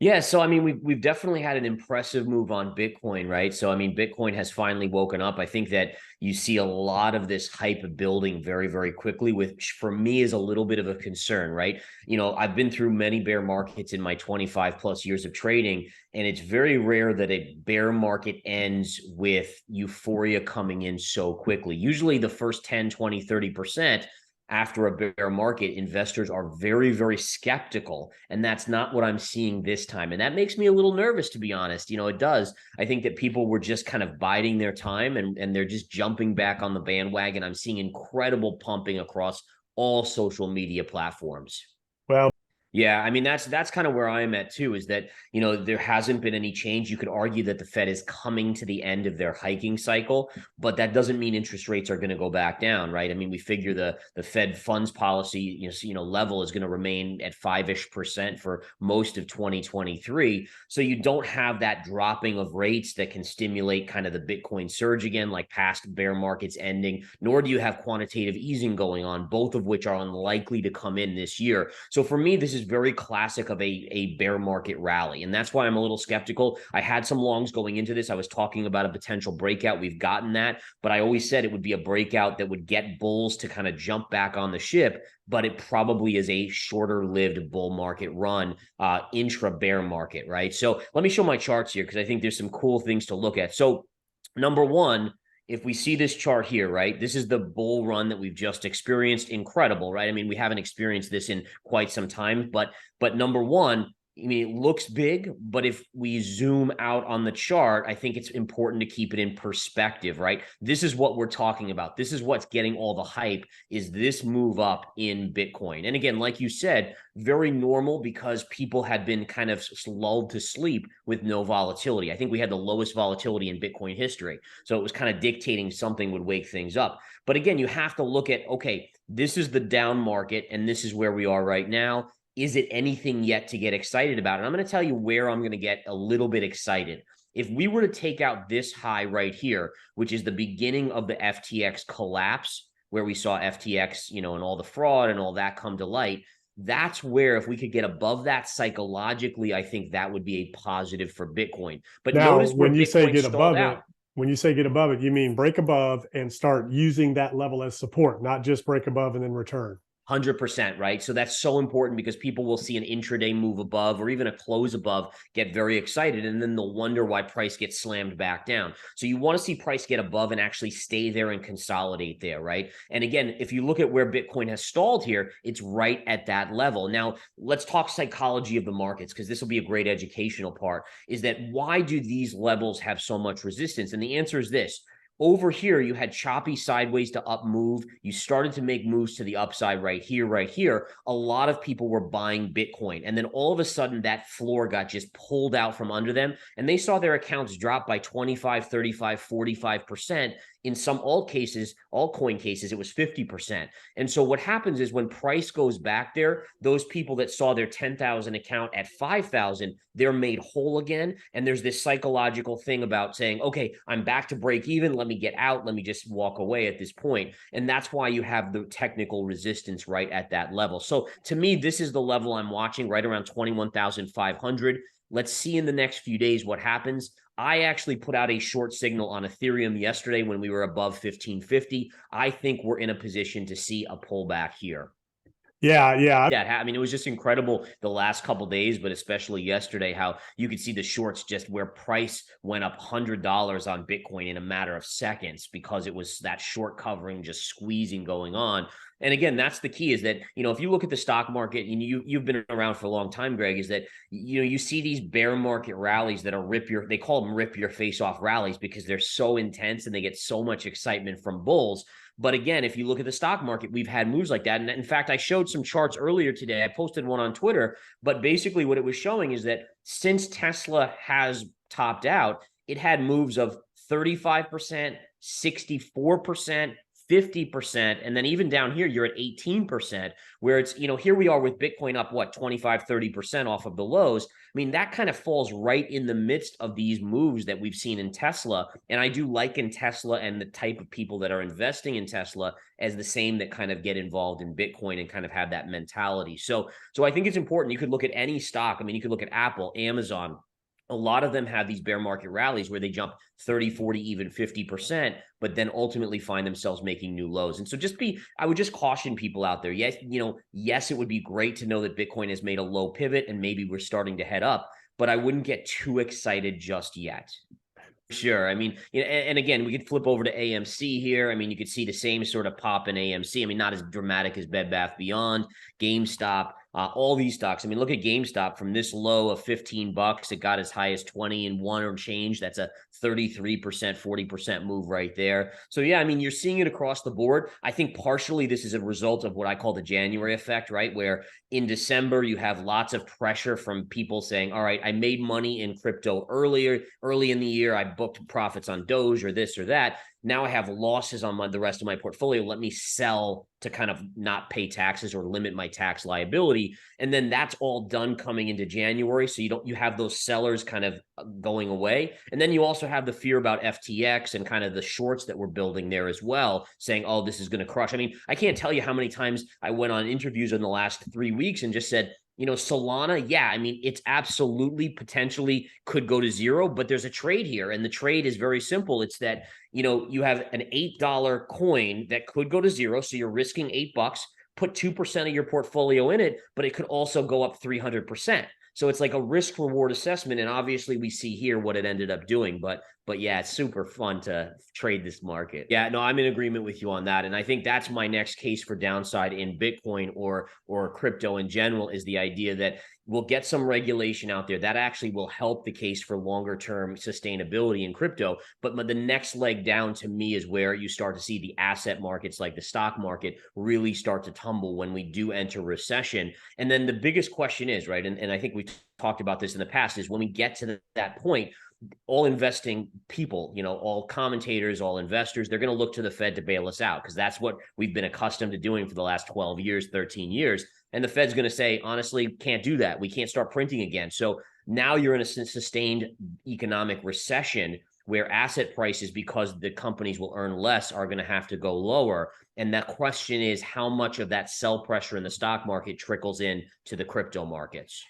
Yeah, so I mean, we've definitely had an impressive move on Bitcoin, right? So I mean, Bitcoin has finally woken up. I think that you see a lot of this hype building very, very quickly, which for me is a little bit of a concern, right? I've been through many bear markets in my 25 plus years of trading, and it's very rare that a bear market ends with euphoria coming in so quickly. Usually the first 10, 20, 30% after a bear market, investors are very, very skeptical. And that's not what I'm seeing this time. And that makes me a little nervous, to be honest. It does. I think that people were just kind of biding their time and they're just jumping back on the bandwagon. I'm seeing incredible pumping across all social media platforms. Well, Yeah, I mean that's kind of where I'm at too, is that there hasn't been any change. You could argue that the Fed is coming to the end of their hiking cycle, but that doesn't mean interest rates are going to go back down, right? I mean, we figure the Fed funds policy, level is going to remain at 5-ish% for most of 2023. So you don't have that dropping of rates that can stimulate kind of the Bitcoin surge again, like past bear markets ending, nor do you have quantitative easing going on, both of which are unlikely to come in this year. So for me, this is very classic of a bear market rally. And that's why I'm a little skeptical. I had some longs going into this. I was talking about a potential breakout. We've gotten that, but I always said it would be a breakout that would get bulls to kind of jump back on the ship, but it probably is a shorter lived bull market run, intra bear market, right? So let me show my charts here because I think there's some cool things to look at. So number one, if we see this chart here, right, this is the bull run that we've just experienced. Incredible, right? I mean, we haven't experienced this in quite some time, but number one, I mean, it looks big, but if we zoom out on the chart, I think it's important to keep it in perspective, right? This is what we're talking about. This is what's getting all the hype, is this move up in Bitcoin. And again, like you said, very normal because people had been kind of lulled to sleep with no volatility. I think we had the lowest volatility in Bitcoin history. So it was kind of dictating something would wake things up. But again, you have to look at, okay, this is the down market and this is where we are right now. Is it anything yet to get excited about? And I'm going to tell you where I'm going to get a little bit excited. If we were to take out this high right here, which is the beginning of the FTX collapse, where we saw FTX, and all the fraud and all that come to light, that's where if we could get above that psychologically, I think that would be a positive for Bitcoin. But now notice where when you say Bitcoin get stalled above it, out. when you say get above it, you mean break above and start using that level as support, not just break above and then return. 100%, right? So that's so important because people will see an intraday move above or even a close above, get very excited, and then they'll wonder why price gets slammed back down. So you want to see price get above and actually stay there and consolidate there, right? And again, if you look at where Bitcoin has stalled here, it's right at that level. Now, let's talk psychology of the markets, because this will be a great educational part, is that why do these levels have so much resistance? And the answer is this. Over here, you had choppy sideways to up move. You started to make moves to the upside right here, right here. A lot of people were buying Bitcoin. And then all of a sudden, that floor got just pulled out from under them. And they saw their accounts drop by 25, 35, 45%. In some altcoin cases, it was 50%. And so what happens is when price goes back there, those people that saw their 10,000 account at 5,000, they're made whole again. And there's this psychological thing about saying, okay, I'm back to break even. Let me get out. Let me just walk away at this point. And that's why you have the technical resistance right at that level. So to me, this is the level I'm watching right around 21,500. Let's see in the next few days what happens. I actually put out a short signal on Ethereum yesterday when we were above 1550. I think we're in a position to see a pullback here. Yeah. I mean, it was just incredible the last couple days, but especially yesterday, how you could see the shorts just where price went up $100 on Bitcoin in a matter of seconds because it was that short covering, just squeezing going on. And again, that's the key, is that, if you look at the stock market, and you've been around for a long time, Greg, is that, you see these bear market rallies that are they call them rip your face off rallies because they're so intense and they get so much excitement from bulls. But again, if you look at the stock market, we've had moves like that. And in fact, I showed some charts earlier today. I posted one on Twitter, but basically what it was showing is that since Tesla has topped out, it had moves of 35%, 64%, 50%. And then even down here, you're at 18%, where it's, here we are with Bitcoin up, what, 25, 30% off of the lows. I mean, that kind of falls right in the midst of these moves that we've seen in Tesla. And I do liken Tesla and the type of people that are investing in Tesla as the same that kind of get involved in Bitcoin and kind of have that mentality. So I think it's important. You could look at any stock. I mean, you could look at Apple, Amazon. A lot of them have these bear market rallies where they jump 30, 40, even 50%, but then ultimately find themselves making new lows. And so I would just caution people out there. Yes, yes, it would be great to know that Bitcoin has made a low pivot and maybe we're starting to head up, but I wouldn't get too excited just yet. Sure. I mean, and again, we could flip over to AMC here. I mean, you could see the same sort of pop in AMC. I mean, not as dramatic as Bed Bath Beyond, GameStop, all these stocks. I mean, look at GameStop from this low of $15. It got as high as 20 and one or change. That's a 33%, 40% move right there. So yeah, I mean, you're seeing it across the board. I think partially this is a result of what I call the January effect, right? Where in December, you have lots of pressure from people saying, all right, I made money in crypto early in the year. I booked profits on Doge or this or that. Now I have losses on the rest of my portfolio. Let me sell to kind of not pay taxes or limit my tax liability. And then that's all done coming into January. So you have those sellers kind of going away. And then you also have the fear about FTX and kind of the shorts that we're building there as well, saying, oh, this is going to crush. I mean, I can't tell you how many times I went on interviews in the last 3 weeks and just said, Solana, yeah, I mean, it's absolutely potentially could go to zero, but there's a trade here. And the trade is very simple. It's that, you have an $8 coin that could go to zero. So you're risking $8, put 2% of your portfolio in it, but it could also go up 300%. So it's like a risk reward assessment. And obviously we see here what it ended up doing, but yeah, it's super fun to trade this market. Yeah, no, I'm in agreement with you on that. And I think that's my next case for downside in Bitcoin or crypto in general, is the idea that we'll get some regulation out there that actually will help the case for longer term sustainability in crypto. But the next leg down to me is where you start to see the asset markets like the stock market really start to tumble when we do enter recession. And then the biggest question is, right, and I think we've talked about this in the past, is when we get to that point, all investing people, all commentators, all investors, they're going to look to the Fed to bail us out, because that's what we've been accustomed to doing for the last 12 years, 13 years. And the Fed's going to say, honestly, can't do that. We can't start printing again. So now you're in a sustained economic recession where asset prices, because the companies will earn less, are going to have to go lower. And that question is how much of that sell pressure in the stock market trickles in to the crypto markets.